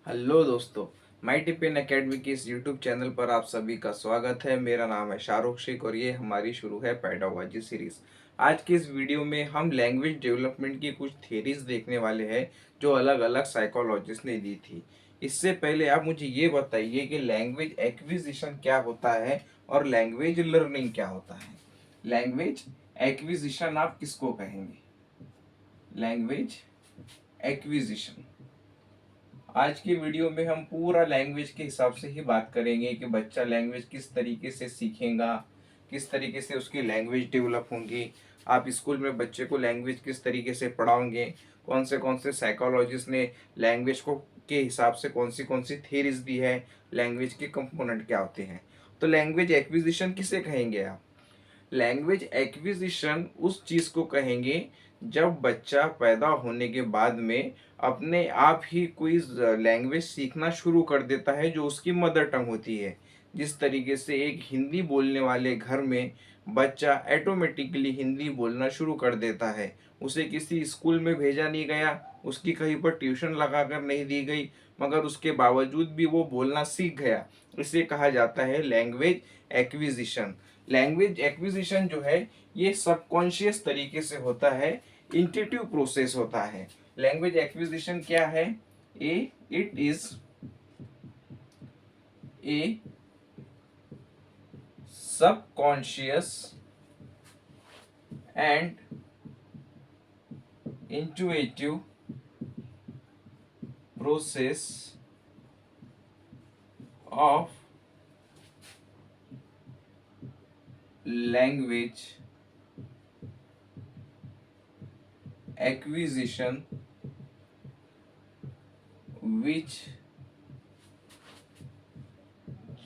Hello दोस्तों, माई tiffin academy की इस यूट्यूब चैनल पर आप सभी का स्वागत है। मेरा नाम है शाहरुख शेख और ये हमारी शुरू है पेडागोजी सीरीज। आज के इस वीडियो में हम लैंग्वेज डेवलपमेंट की कुछ थ्योरीज देखने वाले हैं जो अलग अलग साइकोलॉजिस्ट ने दी थी। इससे पहले आप मुझे ये बताइए कि लैंग्वेज एक्विजिशन क्या होता है और लैंग्वेज लर्निंग क्या होता है। लैंग्वेज एक्विजिशन आप किसको कहेंगे? Language acquisition. आज की वीडियो में हम पूरा लैंग्वेज के हिसाब से ही बात करेंगे कि बच्चा लैंग्वेज किस तरीके से सीखेगा, किस तरीके से उसकी लैंग्वेज डेवलप होंगी। आप स्कूल में बच्चे को लैंग्वेज किस तरीके से पढ़ाओगे, कौन से साइकोलॉजिस्ट ने लैंग्वेज को के हिसाब से कौन सी थेरीज दी है, लैंग्वेज के कंपोनेंट क्या होते हैं। तो लैंग्वेज एक्विजिशन किसे कहेंगे आप? लैंग्वेज एक्विजिशन उस चीज को कहेंगे जब बच्चा पैदा होने के बाद में अपने आप ही कोई लैंग्वेज सीखना शुरू कर देता है जो उसकी मदर टंग होती है। जिस तरीके से एक हिंदी बोलने वाले घर में बच्चा ऑटोमेटिकली हिंदी बोलना शुरू कर देता है, उसे किसी स्कूल में भेजा नहीं गया, उसकी कहीं पर ट्यूशन लगाकर नहीं दी गई, मगर उसके बावजूद भी वो बोलना सीख गया। इसे कहा जाता है लैंग्वेज एक्विजिशन। लैंग्वेज एक्विजिशन जो है ये सबकॉन्शियस तरीके से होता है, इंट्यूटिव प्रोसेस होता है। लैंग्वेज एक्विजिशन क्या है? It is a subconscious and intuitive process of language acquisition which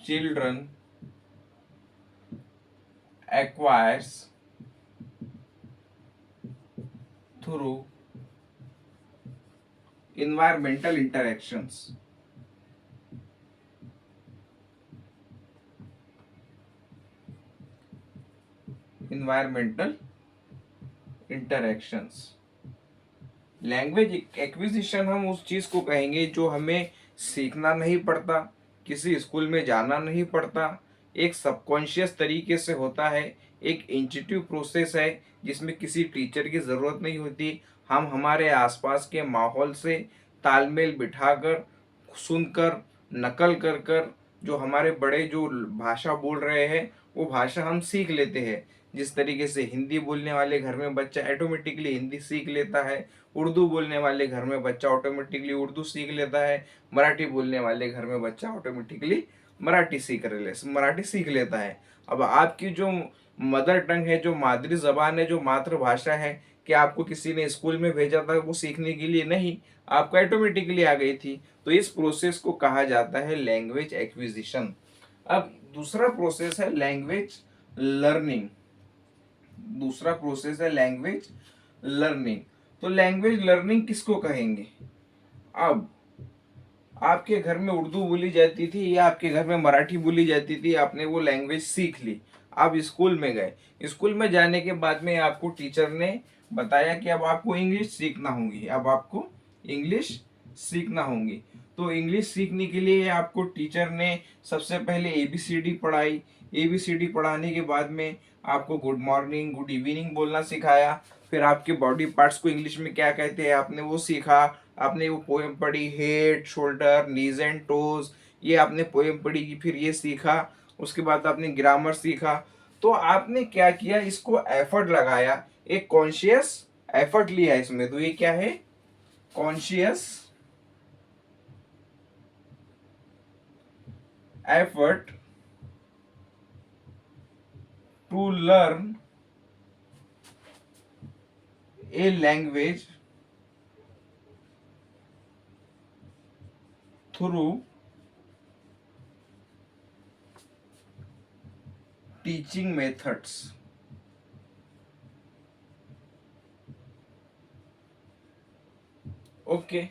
children acquires through environmental interactions. environmental interactions। Language acquisition हम उस चीज को कहेंगे जो हमें सीखना नहीं पड़ता, किसी स्कूल में जाना नहीं पड़ता, एक सबकॉन्शियस तरीके से होता है, एक इंट्यूटिव प्रोसेस है जिसमें किसी टीचर की जरूरत नहीं होती। हम हमारे आसपास के माहौल से तालमेल बिठाकर, सुनकर, नकल कर कर जो हमारे बड़े जो भाषा बोल रहे हैं वो भाषा हम सीख लेते हैं। जिस तरीके से हिंदी बोलने वाले घर में बच्चा ऑटोमेटिकली हिंदी सीख लेता है, उर्दू बोलने वाले घर में बच्चा ऑटोमेटिकली उर्दू सीख लेता है, मराठी बोलने वाले घर में बच्चा ऑटोमेटिकली मराठी सीख लेता है। अब आपकी जो मदर टंग है, जो मादरी जबान है, जो मातृभाषा है, कि आपको किसी ने स्कूल में भेजा था वो सीखने के लिए? नहीं, आपको ऑटोमेटिकली आ गई थी। तो इस प्रोसेस को कहा जाता है लैंग्वेज एक्विजिशन। अब दूसरा प्रोसेस है लैंग्वेज लर्निंग। दूसरा प्रोसेस है लैंग्वेज लर्निंग। तो लैंग्वेज लर्निंग किसको कहेंगे? अब आपके घर में उर्दू बोली जाती थी या आपके घर में मराठी बोली जाती थी, आपने वो लैंग्वेज सीख ली, आप स्कूल में गए, स्कूल में जाने के बाद में आपको टीचर ने बताया कि अब आपको इंग्लिश सीखना होगी, अब आपको इंग्लिश सीखना होगी। तो इंग्लिश सीखने के लिए आपको टीचर ने सबसे पहले एबीसीडी पढ़ाई। एबीसीडी पढ़ाने के बाद में आपको गुड मॉर्निंग, गुड इवनिंग बोलना सिखाया। फिर आपके बॉडी पार्ट्स को इंग्लिश में क्या कहते हैं आपने वो सीखा। आपने वो पोएम पढ़ी, head, shoulder, knees and toes, ये आपने पोएम पढ़ी कि फिर ये सीखा। उसके बाद आपने ग्रामर सीखा। तो आपने क्या किया, इसको एफर्ट लगाया, एक कॉन्शियस एफर्ट लिया इसमें। तो ये क्या है? Conscious effort to learn a language through teaching methods. Okay,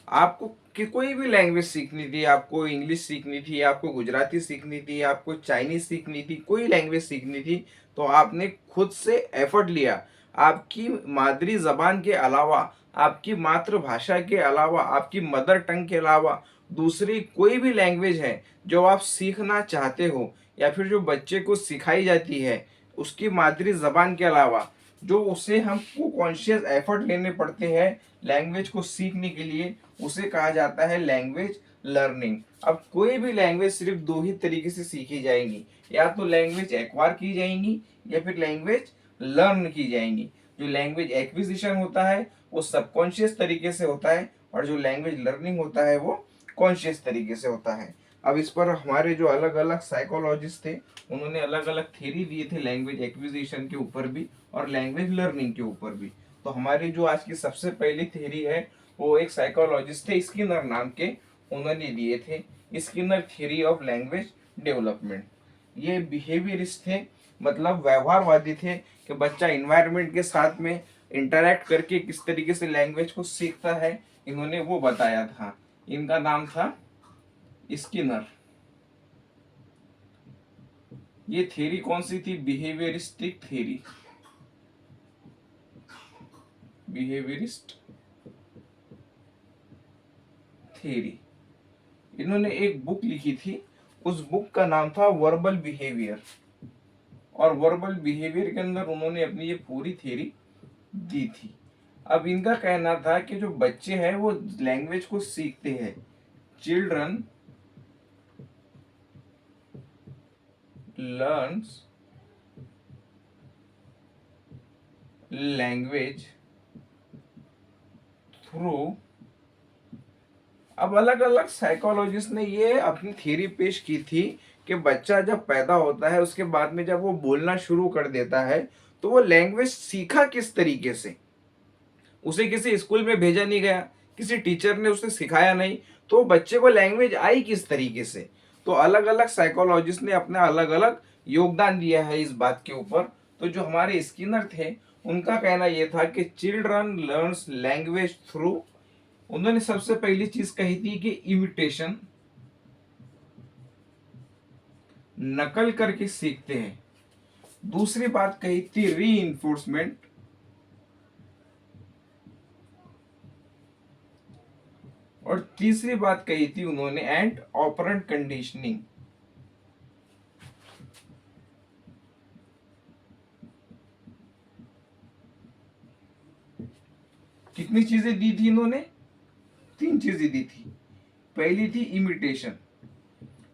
आपको कि कोई भी लैंग्वेज सीखनी थी, आपको इंग्लिश सीखनी थी, आपको गुजराती सीखनी थी, आपको चाइनीज सीखनी थी, कोई लैंग्वेज सीखनी थी, तो आपने खुद से एफर्ट लिया। आपकी मादरी जबान के अलावा आपकी मातृभाषा के अलावा, आपकी मदर टंग के अलावा दूसरी कोई भी लैंग्वेज है जो आप सीखना चाहते हो या फिर जो बच्चे को सिखाई जाती है उसकी मादरी जबान के अलावा, जो उसे हमको कॉन्शियस एफर्ट लेने पड़ते हैं लैंग्वेज को सीखने के लिए, उसे कहा जाता है लैंग्वेज लर्निंग। अब कोई भी लैंग्वेज सिर्फ दो ही तरीके से सीखी जाएंगी, या तो लैंग्वेज एक्वायर की जाएंगी या फिर लैंग्वेज लर्न की जाएंगी। जो लैंग्वेज एक्विजिशन होता है वो सबकॉन्शियस तरीके से होता है, और जो लैंग्वेज लर्निंग होता है वो कॉन्शियस तरीके से होता है। अब इस पर हमारे जो अलग अलग साइकोलॉजिस्ट थे उन्होंने अलग अलग थ्योरी दिए थे लैंग्वेज एक्विजिशन के ऊपर भी और लैंग्वेज लर्निंग के ऊपर भी। तो हमारी जो आज की सबसे पहली थ्योरी है वो एक साइकोलॉजिस्ट थे स्किनर नाम के, उन्होंने दिए थे Skinner theory of language development. ये बिहेवियरिस्ट थे, मतलब व्यवहारवादी थे कि बच्चा इन्वायरमेंट के साथ में इंटरैक्ट करके किस तरीके से लैंग्वेज को सीखता है, इन्होंने वो बताया था। इनका नाम था स्किनर। ये थ्योरी कौन सी थी? Behaviouristic theory, behaviourist theory. इन्होंने एक बुक लिखी थी, उस बुक का नाम था वर्बल बिहेवियर, और वर्बल बिहेवियर के अंदर उन्होंने अपनी ये पूरी थ्योरी दी थी। अब इनका कहना था कि जो बच्चे हैं वो लैंग्वेज को सीखते हैं, चिल्ड्रन लर्न्स लैंग्वेज थ्रू। अब अलग अलग साइकोलॉजिस्ट ने ये अपनी थ्योरी पेश की थी कि बच्चा जब पैदा होता है उसके बाद में जब वो बोलना शुरू कर देता है तो वो लैंग्वेज सीखा किस तरीके से। उसे किसी स्कूल में भेजा नहीं गया, किसी टीचर ने उसे सिखाया नहीं, तो बच्चे को लैंग्वेज आई किस तरीके से। तो अलग अलग साइकोलॉजिस्ट ने अपना अलग अलग योगदान दिया है इस बात के ऊपर। तो जो हमारे स्किनर थे उनका कहना यह था कि चिल्ड्रन लर्न्स लैंग्वेज थ्रू। उन्होंने सबसे पहली चीज कही थी कि इमिटेशन, नकल करके सीखते हैं। दूसरी बात कही थी री इन्फोर्समेंट, और तीसरी बात कही थी उन्होंने एंड ऑपरेंट कंडीशनिंग। कितनी चीजें दी थी इन्होंने? तीन चीजें दी थी। पहली थी इमिटेशन।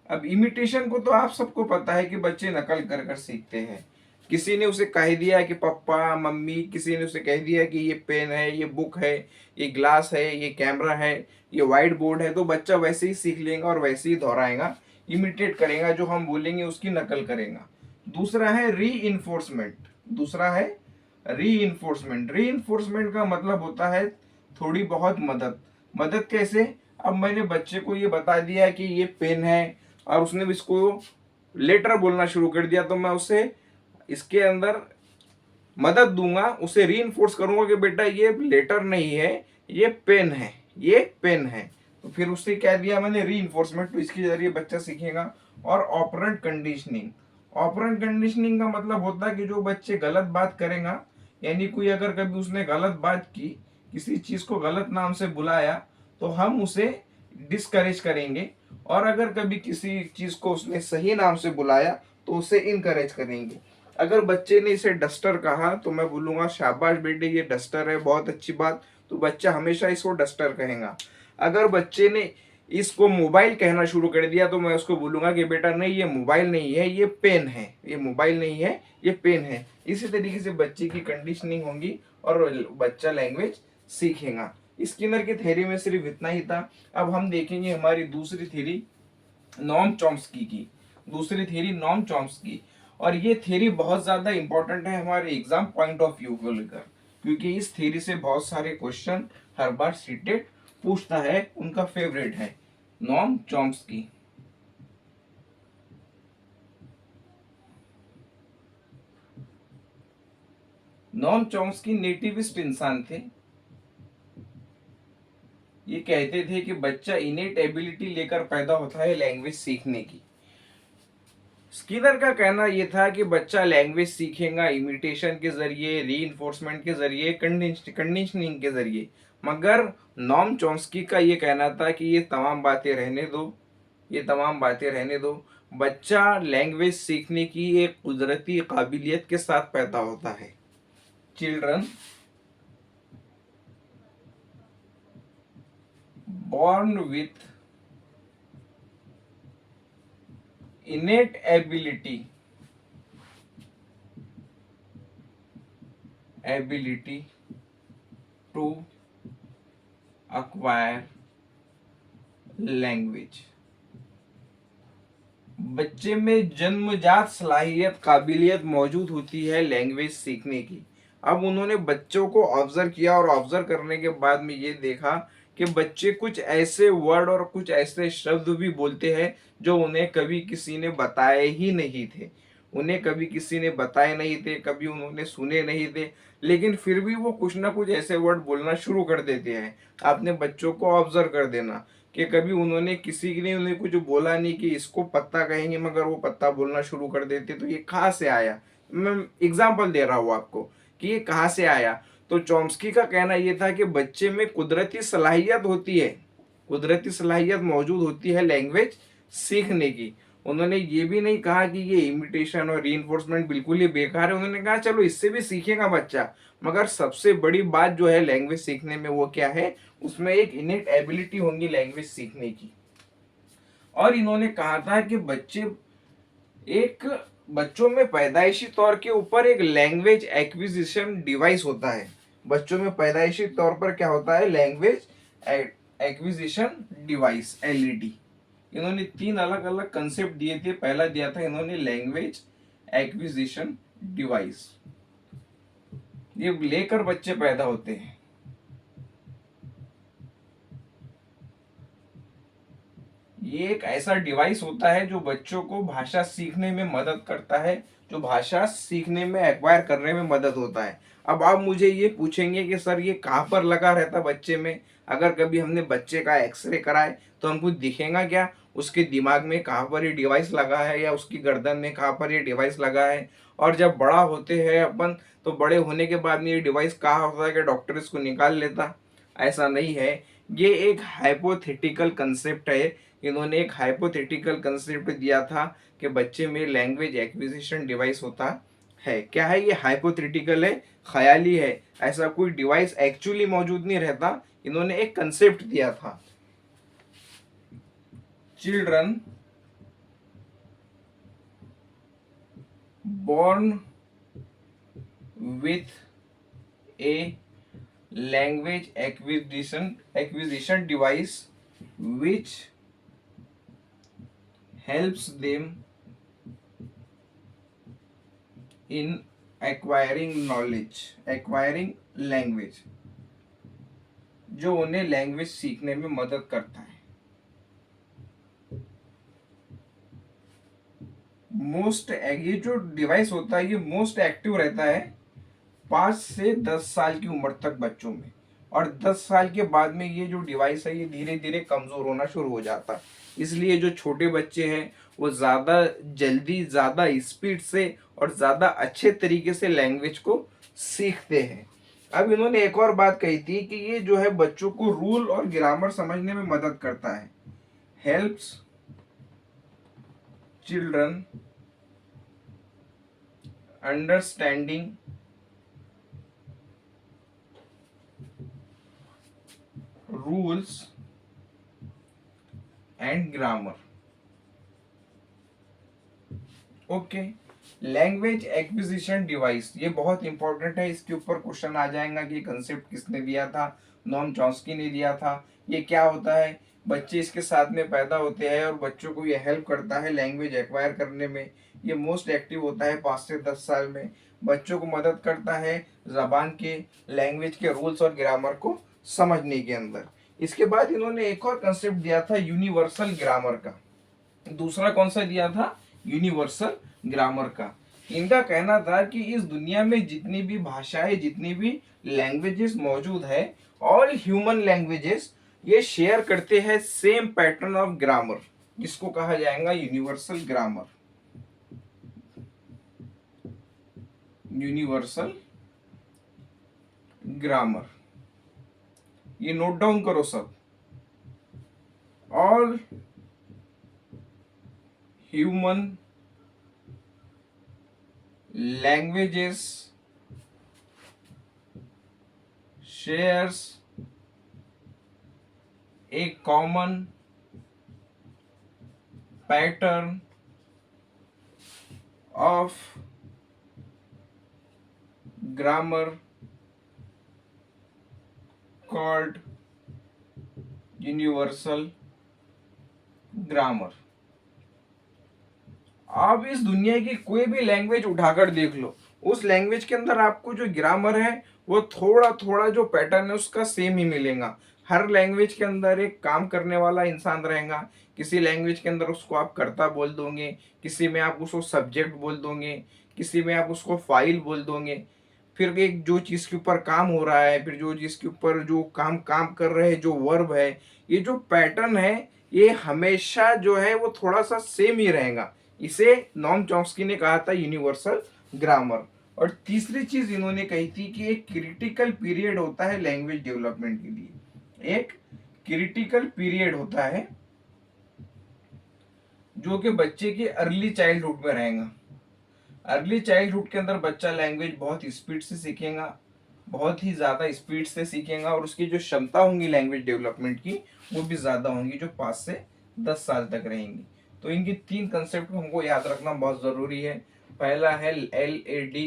अब इमिटेशन को तो आप सबको पता है कि बच्चे नकल कर कर सीखते हैं। किसी ने उसे कह दिया कि पापा मम्मी, किसी ने उसे कह दिया कि ये पेन है, ये बुक है, ये ग्लास है, ये कैमरा है, ये व्हाइट बोर्ड है, तो बच्चा वैसे ही सीख लेगा और वैसे ही दोहराएगा, इमिटेट करेगा, जो हम बोलेंगे उसकी नकल करेगा। दूसरा है री इन्फोर्समेंट। दूसरा है री इन्फोर्समेंट। री इन्फोर्समेंट का मतलब होता है थोड़ी बहुत मदद। मदद कैसे? अब मैंने बच्चे को ये बता दिया कि ये पेन है और उसने भी इसको लेटर बोलना शुरू कर दिया, तो मैं उसे इसके अंदर मदद दूंगा, उसे रीइंफोर्स करूंगा कि बेटा ये लेटर नहीं है, ये पेन है, ये पेन है। तो फिर उससे क्या दिया मैंने? रीइंफोर्समेंट। तो इसके जरिए बच्चा सीखेगा। और ऑपरेंट कंडीशनिंग। ऑपरेंट कंडीशनिंग का मतलब होता है कि जो बच्चे गलत बात करेगा, यानी कोई अगर कभी उसने गलत बात की, किसी चीज को गलत नाम से बुलाया, तो हम उसे डिस्करेज करेंगे, और अगर कभी किसी चीज को उसने सही नाम से बुलाया तो उसे इनकरेज करेंगे। अगर बच्चे ने इसे डस्टर कहा तो मैं बोलूंगा शाबाश बेटे ये डस्टर है, बहुत अच्छी बात, तो बच्चा हमेशा इसको डस्टर कहेगा। अगर बच्चे ने इसको मोबाइल कहना शुरू कर दिया तो मैं उसको बोलूंगा कि बेटा नहीं ये मोबाइल नहीं है, ये पेन है, ये मोबाइल नहीं है, ये पेन है। इसी तरीके से बच्चे की कंडीशनिंग होगी और बच्चा लैंग्वेज सीखेगा। स्किनर की थ्योरी में सिर्फ इतना ही था। अब हम देखेंगे हमारी दूसरी थ्योरी नॉम चॉम्स्की की। दूसरी थ्योरी नॉम चॉम्स्की, और ये थ्योरी बहुत ज्यादा इंपॉर्टेंट है हमारे एग्जाम पॉइंट ऑफ व्यू को लेकर, क्योंकि इस थ्योरी से बहुत सारे क्वेश्चन हर बार सीटेट पूछता है। उनका फेवरेट है Noam Chomsky. Noam Chomsky nativist इंसान थे। ये कहते थे कि बच्चा इनेट एबिलिटी लेकर पैदा होता है लैंग्वेज सीखने की। स्किनर का कहना यह था कि बच्चा लैंग्वेज सीखेगा इमिटेशन के जरिए, रीइंफोर्समेंट के जरिए, कंडीशनिंग के जरिए। मगर नॉम चॉम्स्की का ये कहना था कि ये तमाम बातें रहने दो, ये तमाम बातें रहने दो। बच्चा लैंग्वेज सीखने की एक कुदरती काबिलियत के साथ पैदा होता है। Children born with innate ability to acquire language। बच्चे में जन्मजात सलाहियत काबिलियत मौजूद होती है लैंग्वेज सीखने की। अब उन्होंने बच्चों को ऑब्जर्व किया और ऑब्जर्व करने के बाद में ये देखा कि बच्चे कुछ ऐसे वर्ड और कुछ ऐसे शब्द भी बोलते हैं जो उन्हें कभी किसी ने बताए ही नहीं थे, उन्हें कभी किसी ने बताए नहीं थे, कभी उन्होंने सुने नहीं थे, लेकिन फिर भी वो कुछ ना कुछ ऐसे वर्ड बोलना शुरू कर देते हैं। आपने बच्चों को ऑब्जर्व कर देना कि कभी उन्होंने किसी ने उन्हें कुछ बोला नहीं कि इसको पत्ता कहेंगे, मगर वो पत्ता बोलना शुरू कर देते। तो ये कहाँ से आया? मैं एग्जाम्पल दे रहा हूँ आपको कि ये कहाँ से आया। तो चॉम्स्की का कहना ये था कि बच्चे में कुदरती सलाहियत होती है, कुदरती सलाहियत मौजूद होती है लैंग्वेज सीखने की। उन्होंने ये भी नहीं कहा कि ये इमिटेशन और रीइंफोर्समेंट बिल्कुल ही बेकार है। उन्होंने कहा चलो इससे भी सीखेगा बच्चा, मगर सबसे बड़ी बात जो है लैंग्वेज सीखने में वो क्या है, उसमें एक इनेट एबिलिटी होंगी लैंग्वेज सीखने की। और इन्होंने कहा था कि एक बच्चों में पैदाइशी तौर के ऊपर एक लैंग्वेज एक्विजिशन डिवाइस होता है। बच्चों में पैदाइशी तौर पर क्या होता है? Language acquisition device, LED. इन्होंने तीन अलग अलग कंसेप्ट दिए थे। पहला दिया था इन्होंने लैंग्वेज एक्विजिशन डिवाइस। ये लेकर बच्चे पैदा होते हैं। ये एक ऐसा डिवाइस होता है जो बच्चों को भाषा सीखने में मदद करता है, जो भाषा सीखने में एक्वायर करने में मदद होता है। अब आप मुझे ये पूछेंगे कि सर ये कहाँ पर लगा रहता बच्चे में? अगर कभी हमने बच्चे का एक्सरे कराए तो हमको दिखेगा क्या उसके दिमाग में कहाँ पर ये डिवाइस लगा है, या उसकी गर्दन में कहाँ पर ये डिवाइस लगा है? और जब बड़ा होते हैं अपन, तो बड़े होने के बाद में ये डिवाइस कहाँ होता है कि डॉक्टर इसको निकाल लेता? ऐसा नहीं है। ये एक हाइपोथेटिकल कंसेप्ट है। इन्होंने एक हाइपोथेटिकल कंसेप्ट दिया था कि बच्चे में लैंग्वेज एक्विजिशन डिवाइस होता है। क्या है ये? हाइपोथेटिकल है, ख्याली है, ऐसा कोई डिवाइस एक्चुअली मौजूद नहीं रहता। इन्होंने एक कंसेप्ट दिया था। Children born with a language acquisition device which helps them in acquiring knowledge, acquiring language, जो उन्हें लैंग्वेज सीखने में मदद करता है। ये जो डिवाइस होता है ये मोस्ट एक्टिव रहता है 5 से 10 साल की उम्र तक बच्चों में, और 10 साल के बाद में ये जो डिवाइस है ये धीरे धीरे कमजोर होना शुरू हो जाता है। इसलिए जो छोटे बच्चे हैं वो ज्यादा जल्दी, ज्यादा स्पीड से और ज्यादा अच्छे तरीके से लैंग्वेज को सीखते हैं। अब इन्होंने एक और बात कही थी कि ये जो है बच्चों को रूल और ग्रामर समझने में मदद करता है। Helps children understanding rules and grammar. Okay, language acquisition device ये बहुत इंपॉर्टेंट है। इसके ऊपर क्वेश्चन आ जाएगा कि कंसेप्ट किसने दिया था? नॉम चॉम्स्की ने दिया था। ये क्या होता है? बच्चे इसके साथ में पैदा होते हैं और बच्चों को ये हेल्प करता है लैंग्वेज एक्वायर करने में। ये मोस्ट एक्टिव होता है 5 से 10 साल में। बच्चों को मदद करता है जबान के, लैंग्वेज के रूल्स और ग्रामर को समझने के अंदर। इसके बाद इन्होंने एक और कंसेप्ट दिया था यूनिवर्सल ग्रामर का। दूसरा कौन सा दिया था? यूनिवर्सल ग्रामर का। इनका कहना था कि इस दुनिया में जितनी भी भाषाएं, जितनी भी लैंग्वेजेस मौजूद है, ऑल ह्यूमन लैंग्वेजेस ये शेयर करते हैं सेम पैटर्न ऑफ ग्रामर, जिसको कहा जाएगा यूनिवर्सल ग्रामर। यूनिवर्सल ग्रामर ये नोट डाउन करो सब। All human languages shares A common pattern of grammar called universal grammar. आप इस दुनिया की कोई भी लैंग्वेज उठाकर देख लो, उस लैंग्वेज के अंदर आपको जो ग्रामर है वो थोड़ा थोड़ा जो पैटर्न है उसका सेम ही मिलेगा। हर लैंग्वेज के अंदर एक काम करने वाला इंसान रहेगा। किसी लैंग्वेज के अंदर उसको आप कर्ता बोल दोगे, किसी में आप उसको सब्जेक्ट बोल दोगे, किसी में आप उसको फाइल बोल दोगे। फिर एक जो चीज़ के ऊपर काम हो रहा है, फिर जो चीज़ के ऊपर जो काम काम कर रहे हैं, जो वर्ब है, ये जो पैटर्न है ये हमेशा जो है वो थोड़ा सा सेम ही रहेगा। इसे नॉम चॉम्स्की ने कहा था यूनिवर्सल ग्रामर। और तीसरी चीज इन्होंने कही थी कि एक क्रिटिकल पीरियड होता है लैंग्वेज डेवलपमेंट के लिए। एक क्रिटिकल पीरियड होता है जो कि बच्चे के अर्ली चाइल्डहुड में रहेगा। अर्ली चाइल्डहुड के अंदर बच्चा लैंग्वेज बहुत स्पीड से सीखेगा, बहुत ही ज़्यादा स्पीड से सीखेगा, और उसकी जो क्षमता होंगी लैंग्वेज डेवलपमेंट की वो भी ज़्यादा होंगी, जो 5 से 10 साल तक रहेंगी। तो इनकी 3 कंसेप्ट हमको याद रखना बहुत ज़रूरी है। पहला है LAD,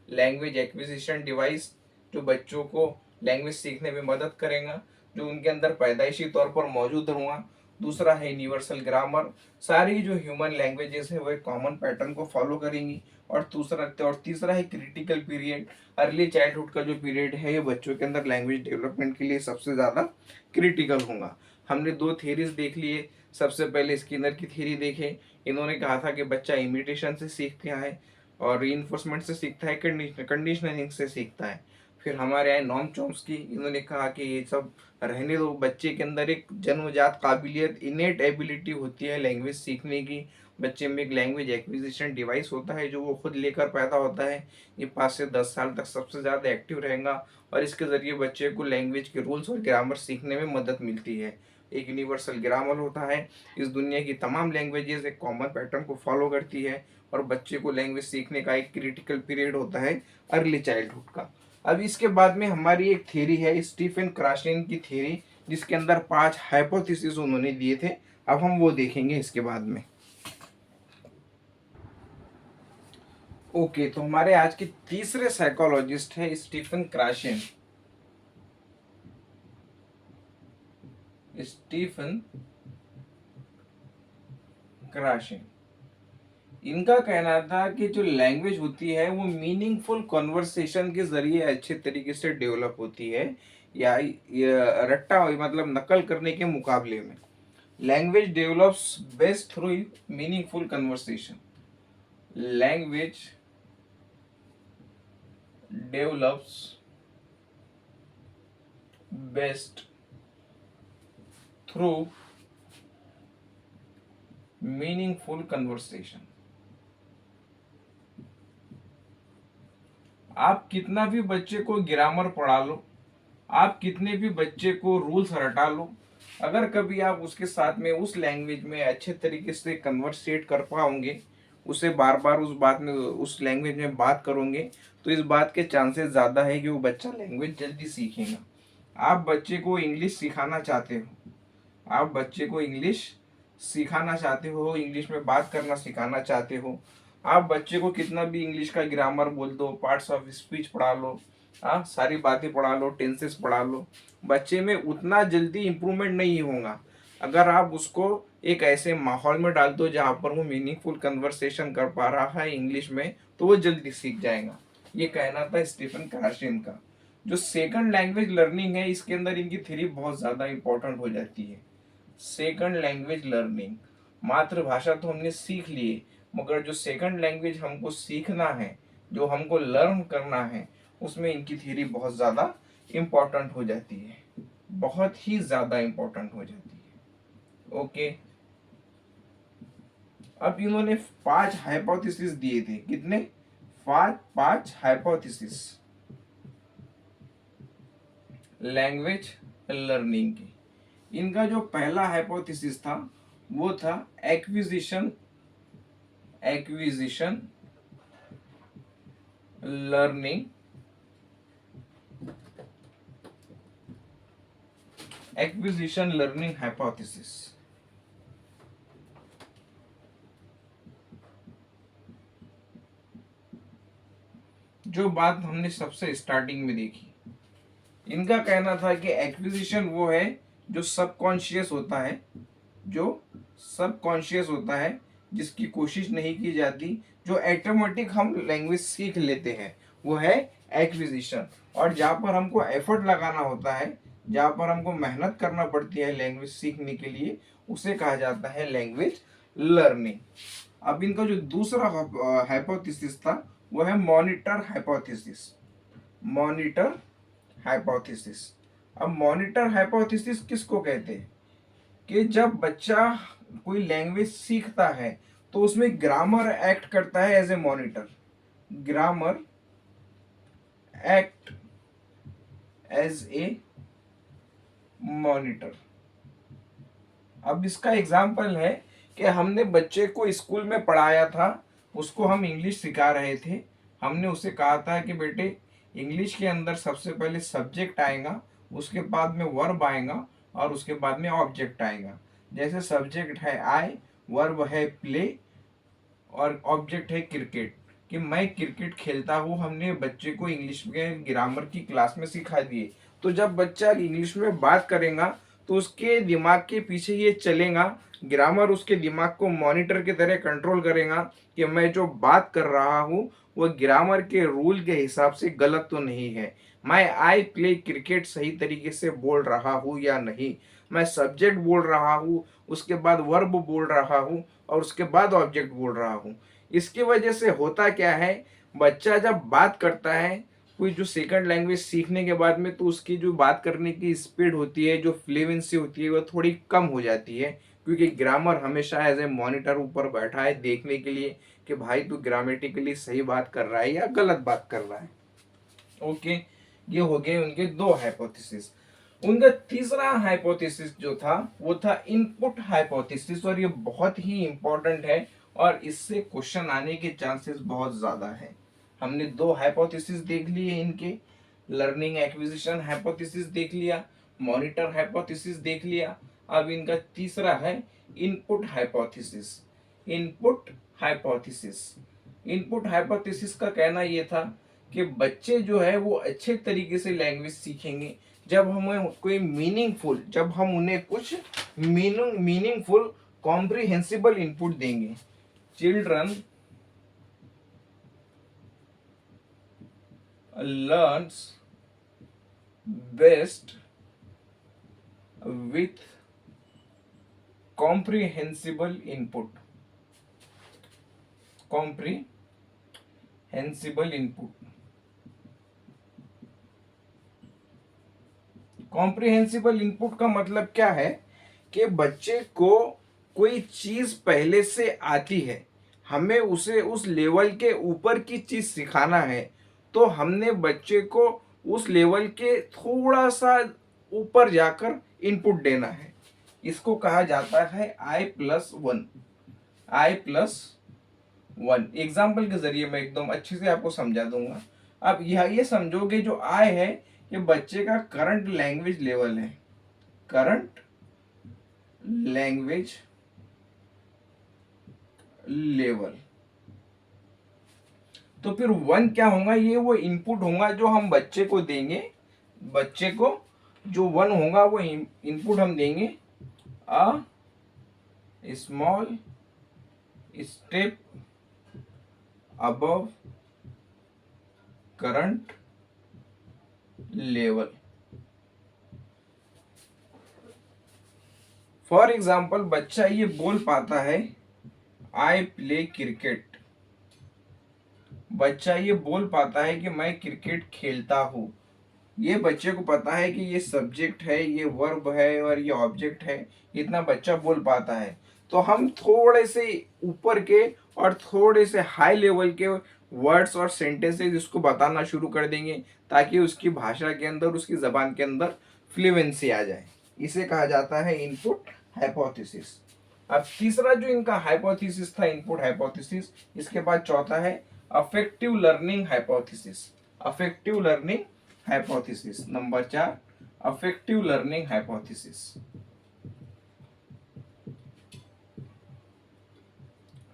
लैंग्वेज एक्विजिशन डिवाइस, जो बच्चों को लैंग्वेज सीखने में मदद करेगा, जो उनके अंदर पैदाइशी तौर पर मौजूद होगा। दूसरा है यूनिवर्सल ग्रामर, सारी जो ह्यूमन लैंग्वेजेस है वो एक कॉमन पैटर्न को फॉलो करेंगी। और तीसरा है क्रिटिकल पीरियड, अर्ली चाइल्डहुड का जो पीरियड है ये बच्चों के अंदर लैंग्वेज डेवलपमेंट के लिए सबसे ज़्यादा क्रिटिकल होगा। हमने 2 थेरीज देख लिए। सबसे पहले स्किनर की थ्योरी देखे। इन्होंने कहा था कि बच्चा इमिटेशन से सीखता है और रीइंफोर्समेंट से सीखता है, कंडीशनिंग से सीखता है। फिर हमारे आए नॉम चॉम्स्की, इन्होंने कहा कि ये सब रहने दो, बच्चे के अंदर एक जन्मजात काबिलियत, इनेट एबिलिटी होती है लैंग्वेज सीखने की। बच्चे में एक लैंग्वेज एक्विजिशन डिवाइस होता है जो वो खुद लेकर पैदा होता है। ये 5 से 10 साल तक सबसे ज़्यादा एक्टिव रहेगा और इसके ज़रिए बच्चे को लैंग्वेज के रूल्स और ग्रामर सीखने में मदद मिलती है। एक यूनिवर्सल ग्रामर होता है, इस दुनिया की तमाम लैंग्वेजेस एक कॉमन पैटर्न को फॉलो करती है, और बच्चे को लैंग्वेज सीखने का एक क्रिटिकल पीरियड होता है अर्ली चाइल्डहुड का। अब इसके बाद में हमारी एक थ्योरी है स्टीफन क्राशन की थ्योरी, जिसके अंदर 5 हाइपोथेसिस उन्होंने दिए थे। अब हम वो देखेंगे इसके बाद में। ओके, तो हमारे आज के तीसरे साइकोलॉजिस्ट है स्टीफन क्राशन। स्टीफन क्राशन, इनका कहना था कि जो लैंग्वेज होती है वो मीनिंगफुल कन्वर्सेशन के जरिए अच्छे तरीके से डेवलप होती है, या रट्टा मतलब नकल करने के मुकाबले में। Language develops best through meaningful conversation. Language develops best through meaningful conversation. आप कितना भी बच्चे को ग्रामर पढ़ा लो, आप कितने भी बच्चे को रूल्स रटा लो, अगर कभी आप उसके साथ में उस लैंग्वेज में अच्छे तरीके से कन्वर्सेट कर पाओगे, उसे बार बार उस बात में उस लैंग्वेज में बात करोगे, तो इस बात के चांसेस ज़्यादा है कि वो बच्चा लैंग्वेज जल्दी सीखेगा। आप बच्चे को इंग्लिश सिखाना चाहते हो, आप बच्चे को इंग्लिश सिखाना चाहते हो, इंग्लिश में बात करना सिखाना चाहते हो, आप बच्चे को कितना भी इंग्लिश का ग्रामर बोल दो, पार्ट्स ऑफ स्पीच पढ़ा लो, सारी बातें पढ़ा लो, टेंसेस पढ़ा लो, बच्चे में उतना जल्दी इम्प्रूवमेंट नहीं होगा। अगर आप उसको एक ऐसे माहौल में डाल दो जहाँ पर वो मीनिंगफुल कन्वर्सेशन कर पा रहा है इंग्लिश में, तो वो जल्दी सीख जाएगा। ये कहना था स्टीफन क्राशन का। जो सेकंड लैंग्वेज लर्निंग है, इसके अंदर इनकी थ्योरी बहुत ज़्यादा इंपॉर्टेंट हो जाती है। सेकंड लैंग्वेज लर्निंग, मातृभाषा तो हमने सीख लिए, मगर जो सेकंड लैंग्वेज हमको सीखना है, जो हमको लर्न करना है, उसमें इनकी थ्योरी बहुत ज़्यादा इम्पोर्टेंट हो जाती है, बहुत ही ज़्यादा इम्पोर्टेंट हो जाती है। ओके, अब इन्होंने 5 हाइपोथेसिस दिए थे। कितने? 5 हाइपोथेसिस। लैंग्वेज लर्निंग की। इनका जो पहला हाइपोथेसिस था वो था acquisition learning acquisition learning hypothesis. जो बात हमने सबसे स्टार्टिंग में देखी, इनका कहना था कि एक्विजिशन वो है जो सबकॉन्शियस होता है, जो सबकॉन्शियस होता है, जिसकी कोशिश नहीं की जाती, जो ऑटोमेटिक हम लैंग्वेज सीख लेते हैं, वो है एक्विजिशन। और जहाँ पर हमको एफर्ट लगाना होता है, जहाँ पर हमको मेहनत करना पड़ती है लैंग्वेज सीखने के लिए, उसे कहा जाता है लैंग्वेज लर्निंग। अब इनका जो दूसरा हाइपोथेसिस था वो है मॉनिटर हाइपोथेसिस। Monitor hypothesis. अब मॉनिटर हाइपोथेसिस किसको कहते हैं कि जब बच्चा कोई लैंग्वेज सीखता है तो उसमें ग्रामर एक्ट करता है as a monitor. Grammar act as a monitor. अब इसका एग्जाम्पल है कि हमने बच्चे को स्कूल में पढ़ाया था, उसको हम इंग्लिश सिखा रहे थे। हमने उसे कहा था कि बेटे इंग्लिश के अंदर सबसे पहले सब्जेक्ट आएगा, उसके बाद में वर्ब आएगा और उसके बाद में ऑब्जेक्ट आएगा। जैसे सब्जेक्ट है आई, वर्ब है प्ले और ऑब्जेक्ट है क्रिकेट, कि मैं क्रिकेट खेलता हूँ। हमने बच्चे को इंग्लिश के ग्रामर की क्लास में सिखा दिए। तो जब बच्चा इंग्लिश में बात करेगा तो उसके दिमाग के पीछे ये चलेगा, ग्रामर उसके दिमाग को मॉनिटर की तरह कंट्रोल करेगा कि मैं जो बात कर रहा हूँ वो ग्रामर के रूल के हिसाब से गलत तो नहीं है, मैं आई प्ले क्रिकेट सही तरीके से बोल रहा हूँ या नहीं, मैं सब्जेक्ट बोल रहा हूँ, उसके बाद वर्ब बोल रहा हूँ और उसके बाद ऑब्जेक्ट बोल रहा हूँ। इसकी वजह से होता क्या है, बच्चा जब बात करता है कोई जो सेकंड लैंग्वेज सीखने के बाद में, तो उसकी जो बात करने की स्पीड होती है, जो फ्लुएंसी होती है, वो थोड़ी कम हो जाती है, क्योंकि ग्रामर हमेशा एज ए मॉनिटर ऊपर बैठा है देखने के लिए कि भाई तू ग्रामेटिकली सही बात कर रहा है या गलत बात कर रहा है। ओके, ये हो गए उनके दो हाइपोथेसिस। उनका तीसरा हाइपोथेसिस जो था वो था इनपुट हाइपोथेसिस, और ये बहुत ही इंपॉर्टेंट है और इससे क्वेश्चन आने के चांसेस बहुत ज्यादा है। हमने दो हाइपोथेसिस देख लिए इनके, लर्निंग एक्विजिशन हाइपोथेसिस देख लिया, मॉनिटर हाइपोथेसिस देख लिया। अब इनका तीसरा है input hypothesis. Input hypothesis. Input hypothesis का कहना यह था कि बच्चे जो है वो अच्छे तरीके से लैंग्वेज सीखेंगे जब हमें कोई मीनिंगफुल, जब हम उन्हें कुछ मीनिंगफुल कॉम्प्रिहेंसिबल इनपुट देंगे। Children learns best with comprehensible input। comprehensible input। Comprehensible input का मतलब क्या है कि बच्चे को कोई चीज पहले से आती है, हमें उसे उस लेवल के ऊपर की चीज सिखाना है, तो हमने बच्चे को उस लेवल के थोड़ा सा ऊपर जाकर इनपुट देना है। इसको कहा जाता है I+1। I+1 एग्जाम्पल के जरिए मैं एकदम अच्छे से आपको समझा दूंगा। अब ये समझोगे जो आई है ये बच्चे का करंट लैंग्वेज लेवल है। Current language level. तो फिर 1 क्या होगा, ये वो इनपुट होगा जो हम बच्चे को देंगे। बच्चे को जो 1 होगा वो इनपुट हम देंगे, a small step above current level. For example बच्चा ये बोल पाता है आई प्ले क्रिकेट। बच्चा ये बोल पाता है कि मैं क्रिकेट खेलता हूं। ये बच्चे को पता है कि ये सब्जेक्ट है, ये वर्ब है और ये ऑब्जेक्ट है। इतना बच्चा बोल पाता है। तो हम थोड़े से ऊपर के और थोड़े से हाई लेवल के वर्ड्स और सेंटेंसेस इसको बताना शुरू कर देंगे ताकि उसकी भाषा के अंदर, उसकी जबान के अंदर फ्लुएंसी आ जाए, इसे कहा जाता है इनपुट हाइपोथेसिस। अब तीसरा जो इनका हाइपोथेसिस था, इनपुट हाइपोथेसिस, इसके बाद चौथा है affective learning hypothesis. Affective learning hypothesis number 4, affective learning hypothesis.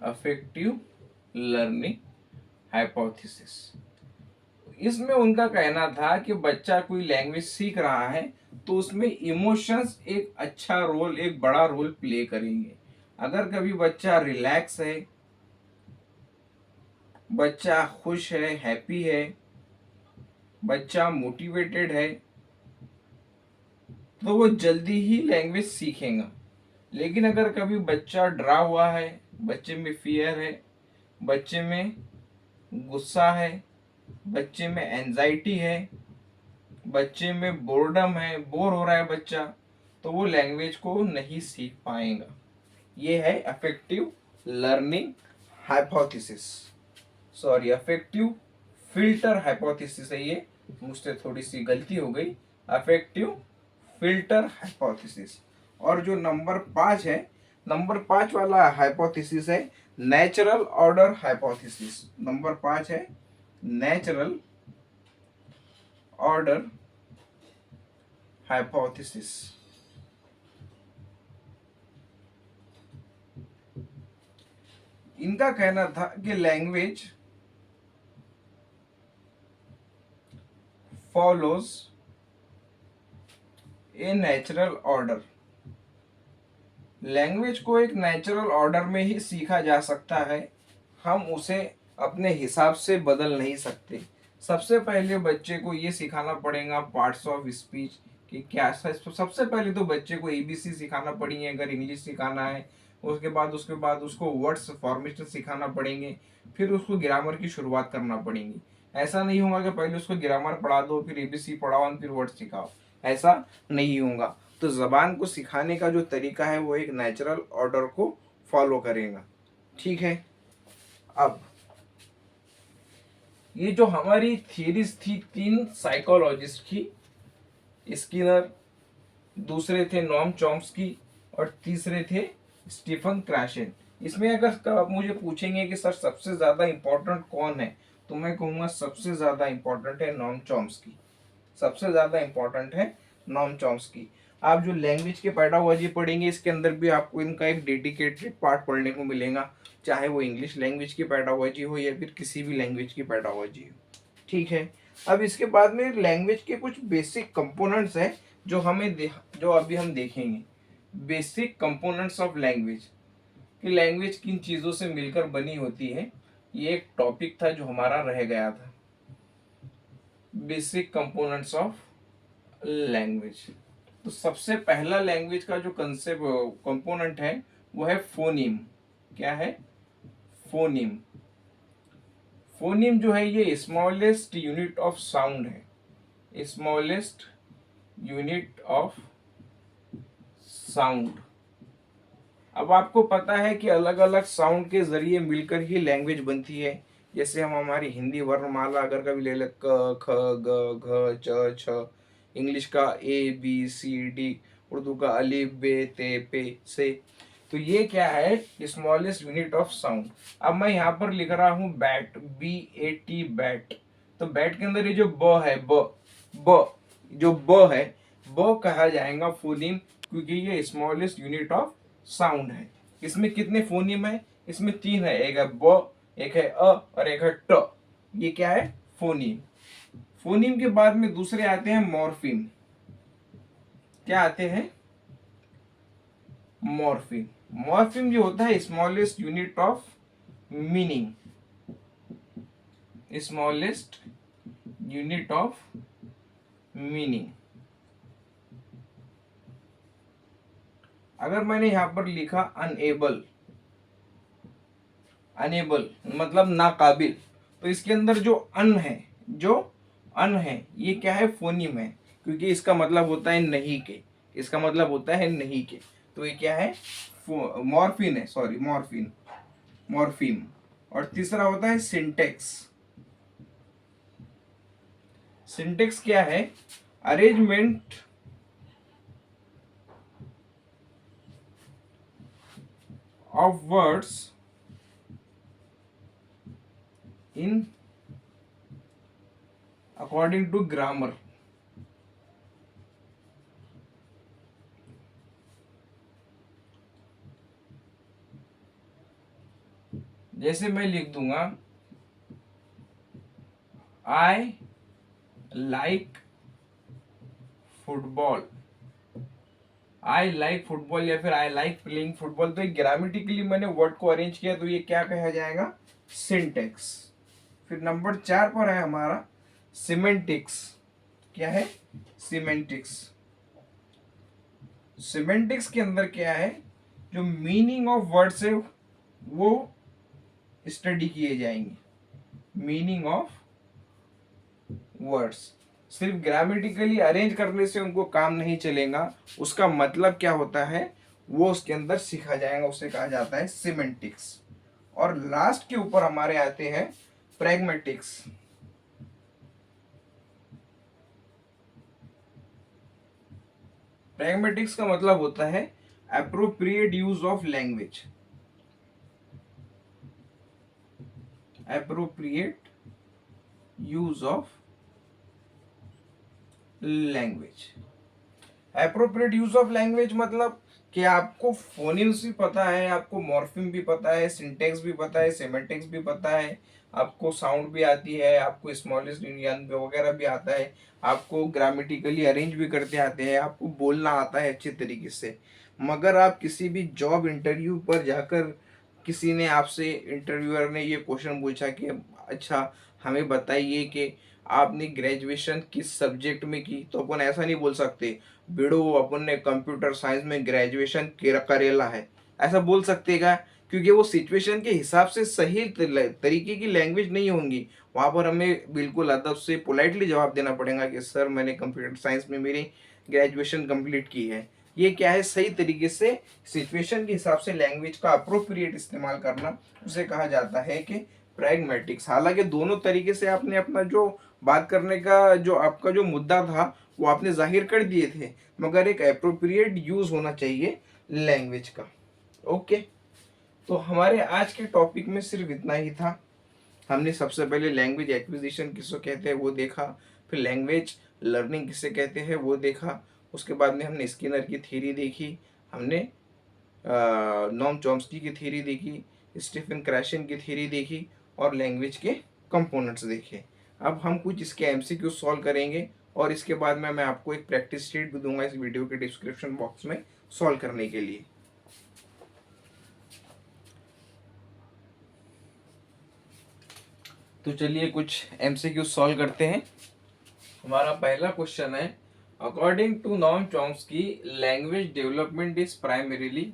Affective learning hypothesis, इसमें उनका कहना था कि बच्चा कोई लैंग्वेज सीख रहा है तो उसमें इमोशंस एक अच्छा रोल, एक बड़ा रोल प्ले करेंगे। अगर कभी बच्चा रिलैक्स है, बच्चा खुश है, हैप्पी है, बच्चा मोटिवेटेड है, तो वो जल्दी ही लैंग्वेज सीखेगा। लेकिन अगर कभी बच्चा डरा हुआ है, बच्चे में फियर है, बच्चे में गुस्सा है, बच्चे में एंजाइटी है, बच्चे में बोर्डम है, बोर हो रहा है बच्चा, तो वो लैंग्वेज को नहीं सीख पाएगा। ये है affective learning hypothesis, sorry affective filter hypothesis है ये, मुझसे थोड़ी सी गलती हो गई, अफेक्टिव फिल्टर हाइपोथेसिस। और जो नंबर 5 है, नंबर 5 वाला हाइपोथेसिस है नेचुरल ऑर्डर हाइपोथेसिस। नंबर 5 है नेचुरल ऑर्डर हाइपोथेसिस। इनका कहना था कि language follows a natural order. Language को एक नेचुरल ऑर्डर में ही सीखा जा सकता है, हम उसे अपने हिसाब से बदल नहीं सकते। सबसे पहले बच्चे को ये सिखाना पड़ेगा पार्ट्स ऑफ स्पीच कि क्या, सबसे पहले तो बच्चे को एबीसी सिखाना पड़ेंगे अगर इंग्लिश सिखाना है। उसके बाद उसको वर्ड्स फॉर्मेशन सिखाना पड़ेंगे, फिर उसको ग्रामर की शुरुआत करना पड़ेगी। ऐसा नहीं होगा कि पहले उसको ग्रामर पढ़ा दो, फिर एबीसी पढ़ाओ, फिर वर्ड सिखाओ, ऐसा नहीं होगा। तो जबान को सिखाने का जो तरीका है वो एक नेचुरल ऑर्डर को फॉलो करेगा। ठीक है। अब ये जो हमारी थीरीज थी, 3 साइकोलॉजिस्ट की, स्किनर, दूसरे थे नॉम चॉम्स्की, और तीसरे थे स्टीफन क्रैशन। इसमें अगर आप मुझे पूछेंगे कि सर सबसे ज्यादा इंपॉर्टेंट कौन है, तो मैं कहूंगा सबसे ज्यादा इंपॉर्टेंट है नॉम चॉम्स्की। सबसे ज्यादा इंपॉर्टेंट है नॉम चॉम्स्की। आप जो लैंग्वेज के पैडागॉजी पढ़ेंगे, इसके अंदर भी आपको इनका एक डेडिकेटेड पार्ट पढ़ने को मिलेगा, चाहे वो इंग्लिश लैंग्वेज की पैडागॉजी हो या फिर किसी भी लैंग्वेज की पैडागॉजी हो। ठीक है। अब इसके बाद में लैंग्वेज के कुछ बेसिक कंपोनेंट्स हैं जो जो अभी हम देखेंगे। बेसिक कंपोनेंट्स ऑफ लैंग्वेज, कि लैंग्वेज किन चीज़ों से मिलकर बनी होती है, ये एक टॉपिक था जो हमारा रह गया था। Basic components of language. तो सबसे पहला लैंग्वेज का जो कंसेप्ट कंपोनेंट है वो है फोनीम। क्या है? फोनीम। फोनीम जो है ये स्मॉलेस्ट यूनिट ऑफ साउंड है, स्मॉलेस्ट यूनिट ऑफ साउंड। अब आपको पता है कि अलग अलग साउंड के जरिए मिलकर ही लैंग्वेज बनती है। जैसे हम हमारी हिंदी वर्णमाला अगर कभी ले ले, क ख ग घ च छ, इंग्लिश का A B C D, Urdu का अलिफ बे ते पे से। तो ये क्या है? Smallest unit of sound. अब मैं यहाँ पर लिख रहा हूँ बैट, BAT, बैट। तो बैट के अंदर ये जो ब है, ब जो ब है, ब कहा जाएगा फोनीम, क्योंकि ये स्मॉलेस्ट यूनिट ऑफ साउंड है। इसमें कितने फोनीम है? इसमें 3 है, एक है ब, एक है अ और एक है ट। ये क्या है? फोनीम। फोनीम के बाद में दूसरे आते हैं मॉर्फीम। क्या आते हैं? मॉर्फीम। मॉर्फीम जो होता है smallest unit of meaning, smallest unit of meaning. अगर मैंने यहां पर लिखा अनएबल, अनेबल मतलब नाकाबिल, तो इसके अंदर जो अन है ये क्या है? फोनीम है, क्योंकि इसका मतलब होता है नहीं के, इसका मतलब होता है नहीं के। तो ये क्या है? मॉर्फिन है, सॉरी मॉर्फिन, मॉर्फिम। और तीसरा होता है सिंटेक्स। सिंटेक्स क्या है? Arrangement of words in according to grammar. जैसे मैं लिख दूंगा I like football, I like football या फिर आई लाइक प्लेइंग फुटबॉल, तो ग्रामेटिकली मैंने वर्ड को अरेंज किया तो ये क्या कहा जाएगा, सिंटेक्स। फिर नंबर 4 पर है हमारा सिमेंटिक्स। क्या है, सिमेंटिक्स। सिमेंटिक्स के अंदर क्या है, जो मीनिंग ऑफ वर्ड्स है वो स्टडी किए जाएंगे। मीनिंग ऑफ वर्ड्स, सिर्फ ग्रामेटिकली अरेंज करने से उनको काम नहीं चलेगा, उसका मतलब क्या होता है वो उसके अंदर सीखा जाएगा, उसे कहा जाता है सिमेंटिक्स। और लास्ट के ऊपर हमारे आते हैं प्रैग्मेटिक्स। प्रैग्मेटिक्स का मतलब होता है appropriate use of language. Appropriate use of language. Appropriate use of language मतलब कि आपको फोनिम्स भी पता है, आपको मॉर्फिम भी पता है, सिंटेक्स भी पता है, सेमेटिक्स भी पता है, आपको साउंड भी आती है, आपको स्मॉलेस्ट यूनियन वगैरह भी आता है, आपको ग्रामेटिकली अरेंज भी करते आते हैं, आपको बोलना आता है अच्छे तरीके से। मगर आप किसी भी जॉब इंटरव्यू पर जाकर किसी ने आपसे, इंटरव्यूअर ने ये क्वेश्चन पूछा कि अच्छा हमें बताइए कि आपने ग्रेजुएशन किस सब्जेक्ट में की, तो अपन ऐसा नहीं बोल सकते बेड़ो अपन ने कंप्यूटर साइंस में ग्रेजुएशन करेला है, ऐसा बोल सकते क्या, क्योंकि वो सिचुएशन के हिसाब से सही तरीके की लैंग्वेज नहीं होंगी। वहां पर हमें बिल्कुल अदब से पोलाइटली जवाब देना पड़ेगा कि सर मैंने कंप्यूटर साइंस में मेरी ग्रेजुएशन कंप्लीट की है। ये क्या है, सही तरीके से सिचुएशन के हिसाब से लैंग्वेज का अप्रोप्रिएट इस्तेमाल करना, उसे कहा जाता है कि प्रैग्मेटिक्स। हालांकि दोनों तरीके से आपने अपना जो बात करने का जो आपका जो मुद्दा था वो आपने जाहिर कर दिए थे, मगर एक अप्रोप्रिएट यूज होना चाहिए लैंग्वेज का। ओके, तो हमारे आज के टॉपिक में सिर्फ इतना ही था। हमने सबसे पहले लैंग्वेज एक्विजिशन किसको कहते हैं वो देखा, फिर लैंग्वेज लर्निंग किसे कहते हैं वो देखा, उसके बाद में हमने स्किनर की थ्योरी देखी, हमने नॉम चॉम्स्की की थ्योरी देखी, स्टीफन क्रैशन की थ्योरी देखी, और लैंग्वेज के कंपोनेंट्स देखे। अब हम कुछ इसके एमसीक्यू सॉल्व करेंगे और इसके बाद में मैं आपको एक प्रैक्टिस शीट भी दूंगा इस वीडियो के डिस्क्रिप्शन बॉक्स में सॉल्व करने के लिए। तो चलिए कुछ एमसीक्यू सॉल्व करते हैं। हमारा पहला क्वेश्चन है, according to Noam Chomsky language development is primarily,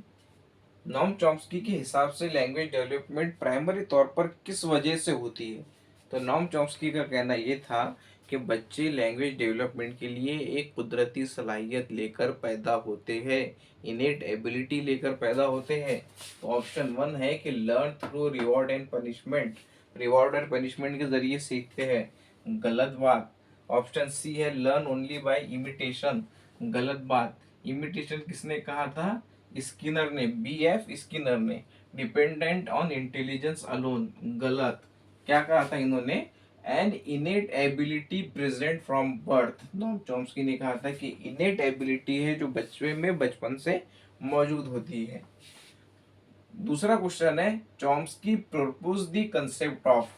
Noam Chomsky के हिसाब से लैंग्वेज डेवलपमेंट प्राइमरी तौर पर किस वजह से होती है। तो नॉम चॉम्स्की का कहना ये था कि बच्चे लैंग्वेज डेवलपमेंट के लिए एक कुदरती सलाहियत लेकर पैदा होते हैं, इनेट एबिलिटी लेकर पैदा होते हैं। तो ऑप्शन 1 है कि learn through reward and punishment, reward और पनिशमेंट के जरिए सीखते हैं, गलत बात। ऑप्शन सी है लर्न ओनली बाय इमिटेशन, गलत बात। इमिटेशन किसने कहा था, स्किनर ने, बीएफ स्किनर ने। डिपेंडेंट ऑन इंटेलिजेंस अलोन, गलत। क्या कहा था इन्होंने, and इनेट ability present from birth, Noam Chomsky ने कहा था कि इनेट एबिलिटी है जो बच्चे में बचपन से मौजूद होती है। दूसरा क्वेश्चन है, Chomsky propose the concept of,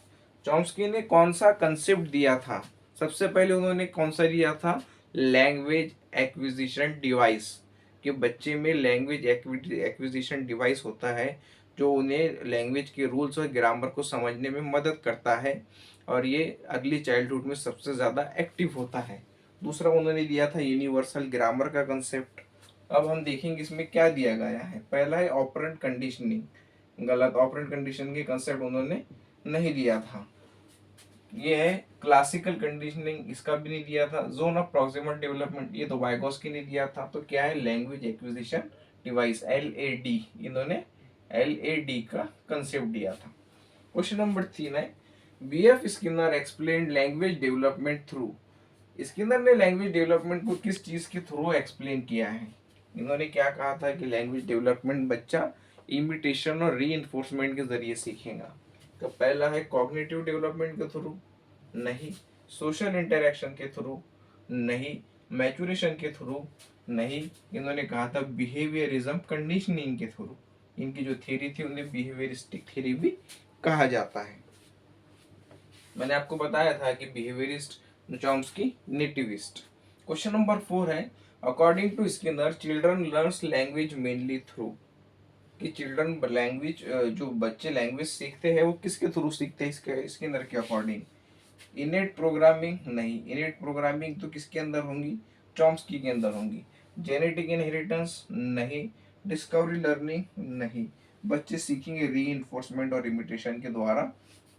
Chomsky ने कौन सा कंसेप्ट दिया था। सबसे पहले उन्होंने कौन सा दिया था, लैंग्वेज एक्विजिशन डिवाइस, कि बच्चे में लैंग्वेज एक्विजिशन डिवाइस होता है जो उन्हें लैंग्वेज के रूल्स और ग्रामर को समझने में मदद करता है, और ये अर्ली चाइल्डहुड में सबसे ज़्यादा एक्टिव होता है। दूसरा उन्होंने दिया था यूनिवर्सल ग्रामर का कंसेप्ट। अब हम देखेंगे इसमें क्या दिया गया है। पहला है ऑपरेंट कंडीशनिंग, गलत, ऑपरेंट कंडीशन के कंसेप्ट उन्होंने नहीं दिया था। ये है क्लासिकल कंडीशनिंग, इसका भी नहीं दिया था। जोन ऑफ प्रॉक्सिमल डेवलपमेंट, ये तो वाइगोस्की ने दिया था। तो क्या है, लैंग्वेज एक्विजिशन डिवाइस, LAD, इन्होंने LAD का कंसेप्ट दिया था। क्वेश्चन नंबर 3 है, BF Skinner explain language development through, Skinner ने लैंग्वेज डेवलपमेंट को किस चीज के थ्रू एक्सप्लेन किया है। इन्होंने क्या कहा था कि लैंग्वेज डेवलपमेंट बच्चा इमिटेशन और री के जरिए सीखेगा। तो पहला है कॉग्निटिव डेवलपमेंट के थ्रू, नहीं। सोशल इंटरेक्शन के थ्रू, नहीं। मैचुरेशन के थ्रू, नहीं। इन्होंने कहा था बिहेवियरिज्म कंडीशनिंग के थ्रू। इनकी जो थ्योरी थी उन्हें बिहेवियरिस्टिक थ्योरी भी कहा जाता है। मैंने आपको बताया था कि behaviourist Chomsky nativist. Question number 4 है, according to Skinner children learns language mainly through. कि चिल्ड्रन लैंग्वेज, जो बच्चे लैंग्वेज सीखते हैं वो किसके थ्रू सीखते हैं इसके स्किनर के अकॉर्डिंग? इनेट प्रोग्रामिंग, नहीं। इनेट प्रोग्रामिंग तो किसके अंदर होंगी? चॉम्स्की के अंदर होंगी। जेनेटिक इनहेरिटेंस, नहीं। डिस्कवरी लर्निंग, नहीं। बच्चे सीखेंगे री और इमिटेशन के द्वारा।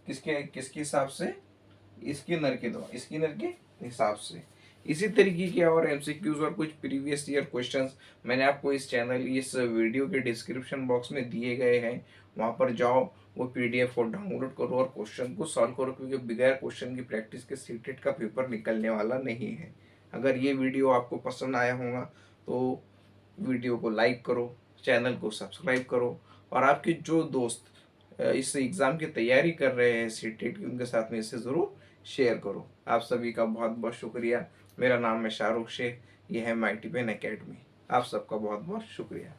किसके किसके हिसाब से? स्किनर के द्वारा, स्किनर के हिसाब से। इसी तरीके के और एमसीक्यूज और कुछ प्रीवियस ईयर क्वेश्चंस मैंने आपको इस चैनल, इस वीडियो के डिस्क्रिप्शन बॉक्स में दिए गए हैं। वहां पर जाओ, वो पीडीएफ को डाउनलोड करो और क्वेश्चन को सॉल्व करो, क्योंकि बगैर क्वेश्चन की प्रैक्टिस के सीटेट का पेपर निकलने वाला नहीं है। अगर ये वीडियो आपको पसंद आया होगा तो वीडियो को लाइक करो, चैनल को सब्सक्राइब करो, और आपके जो दोस्त इस एग्ज़ाम की तैयारी कर रहे हैं सीटेट की, उनके साथ में इसे ज़रूर शेयर करो। आप सभी का बहुत बहुत शुक्रिया। मेरा नाम है शाहरुख शेख, यह है माइटी पेन एकेडमी। आप सबका बहुत बहुत शुक्रिया।